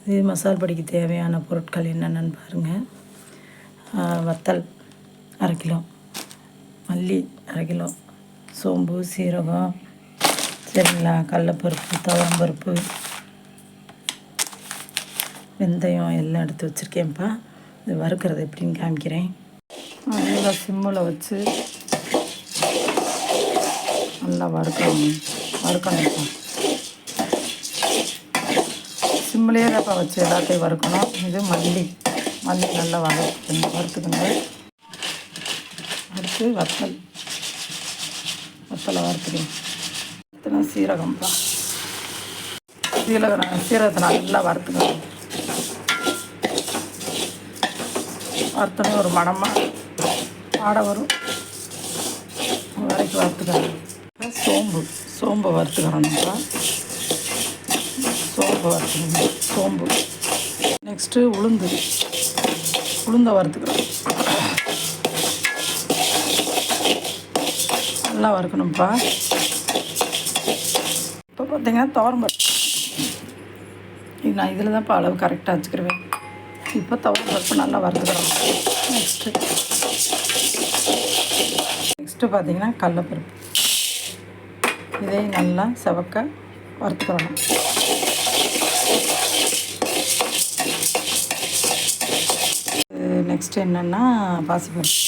இது மசால் பொடிக்கு தேவையான பொருட்கள் என்னென்னு பாருங்கள். வத்தல் அரை கிலோ, மல்லி அரை கிலோ, சோம்பு, சீரகம், சரிங்களா, கடலப்பருப்பு, துவரம்பருப்பு, வெந்தயம் எல்லாம் எடுத்து வச்சுருக்கேன்ப்பா. இது வறுக்கிறது எப்படின்னு காமிக்கிறேன். நல்லா சிம்மில் வச்சு நல்லா வறுக்கணும்ப்பா. சிம்மிலே தான்ப்பா வச்சு எல்லாத்தையும் வறுக்கணும். இது மல்லி நல்லா வறுத்துக்கணும். அடுத்து வத்தலை வறுத்துக்கணும். சீரகம்ப்பா, சீரகத்தை நல்லா வறுத்துக்கணும். வறுத்தோன்னே ஒரு மணமாக ஆடை வரும் வரைக்கும் வறுத்துக்கணும். சோம்பு வறுத்துக்கிறோம்ப்பா. சோம்பு. நெக்ஸ்ட்டு உளுந்தை வறுத்துக்கிறோம். நல்லா வறுக்கணும்ப்பா. இப்போ பார்த்தீங்கன்னா துவரம்பருப்பு இது நான் இதில் தான்ப்பா அளவு கரெக்டாக வச்சுக்கிருவேன். இப்போ துவரம்பருப்பு நல்லா வறுத்துக்கிறோம். நெக்ஸ்ட்டு பார்த்தீங்கன்னா கடலப்பருப்பு, இதையும் நல்லா செவக்க வறுத்துக்கிறோம். நெக்ஸ்ட்டு என்னென்னா பாசிப்பருப்பு,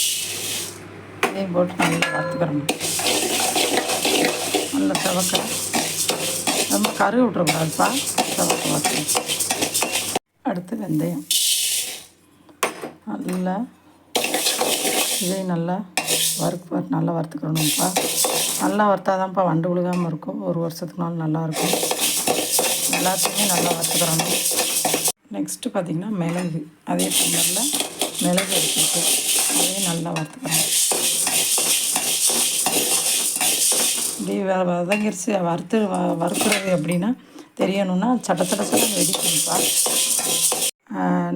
இதையும் போட்டு நல்லா வறுத்துக்கிறோம். நல்லா செவக்க, ரொம்ப கரு விட்றக்கூடாதுப்பா, செவக்க வறுத்து. அடுத்து வெந்தயம் இதையும் நல்லா வறுத்துக்கிறணும்ப்பா. நல்லா வறுத்தாதான்ப்பா வண்டு விழுகாமல் இருக்கும். ஒரு வருஷத்துக்கு நாள் நல்லாயிருக்கும். எல்லாத்தையுமே நல்லா வறுத்துக்கிறணும். நெக்ஸ்ட்டு பார்த்திங்கன்னா மிளகு, அதே டம்ளரில் மிளகு எடுத்துட்டு அதையும் நல்லா வறுத்துக்கிறணும். இப்படி வதங்கிருச்சு. வறுக்கிறது எப்படின்னா தெரியணுன்னா சட்ட வெடிக்கணும்ப்பா.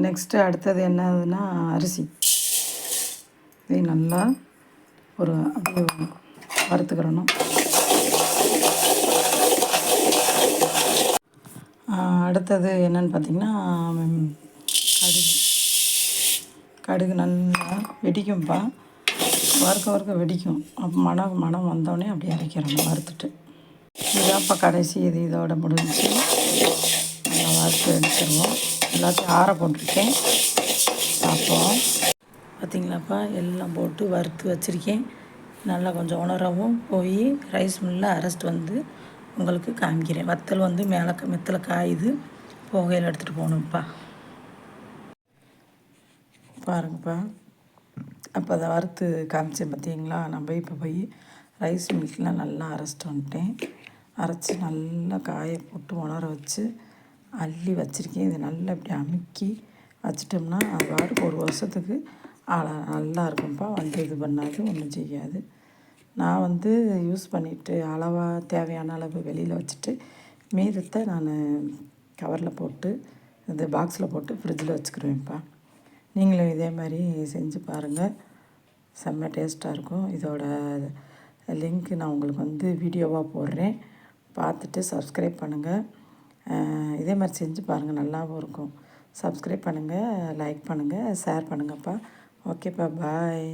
நெக்ஸ்ட்டு அடுத்தது என்னதுன்னா அரிசி, இதையும் நல்லா அப்படியே வறுத்துக்கிறணும். அடுத்தது என்னென்னு பார்த்திங்கன்னா கடுகு நல்லா வெடிக்கும்ப்பா. வறுக்க வெடிக்கும். அப்போ மனம் வந்தோடனே அப்படியே இறக்கிறணும் வறுத்துட்டு. இதுதான்ப்பா கடைசி. இதோட முடிஞ்சு நல்லா வறுத்து எடுத்துருவோம். எல்லாத்தையும் ஆற போட்டிருக்கேன். பார்ப்போம். பார்த்திங்களாப்பா, எல்லாம் போட்டு வறுத்து வச்சுருக்கேன். நல்லா கொஞ்சம் உணரவும் போய் ரைஸ் மில்லில் அரைச்சிட்டு வந்து உங்களுக்கு காமிக்கிறேன். வத்தல் வந்து மெத்தல காயுது, புகையில் எடுத்துகிட்டு போகணும்ப்பா. பாருங்கப்பா, அப்போ அதை வறுத்து காமிச்சேன் பார்த்தீங்களா. நான் போய் ரைஸ் மில்கில் நல்லா அரைச்சிட்டு வந்துட்டேன். அரைச்சி நல்லா காய போட்டு உணர வச்சு அள்ளி வச்சுருக்கேன். இது நல்லா இப்படி அமுக்கி வச்சிட்டோம்னா அது வாட்டுக்கு ஒரு வருஷத்துக்கு நல்லா இருக்கும்ப்பா. வந்து இது பண்ணாது, ஒன்றும் செய்யாது. நான் வந்து யூஸ் பண்ணிவிட்டு அளவாக தேவையான அளவு வெளியில் வச்சுட்டு மீதத்தை நான் கவரில் போட்டு இந்த பாக்ஸில் போட்டு ஃப்ரிட்ஜில் வச்சுக்கிருவேன்ப்பா. நீங்களும் இதே மாதிரி செஞ்சு பாருங்கள். செம்ம டேஸ்ட்டாக இருக்கும். இதோட லிங்க்கு நான் உங்களுக்கு வந்து வீடியோவாக போடுறேன். பார்த்துட்டு சப்ஸ்கிரைப் பண்ணுங்கள். இதே மாதிரி செஞ்சு பாருங்கள், நல்லாவும் இருக்கும். சப்ஸ்கிரைப் பண்ணுங்கள், லைக் பண்ணுங்கள், ஷேர் பண்ணுங்கப்பா. ஓகேப்பா, பாய்.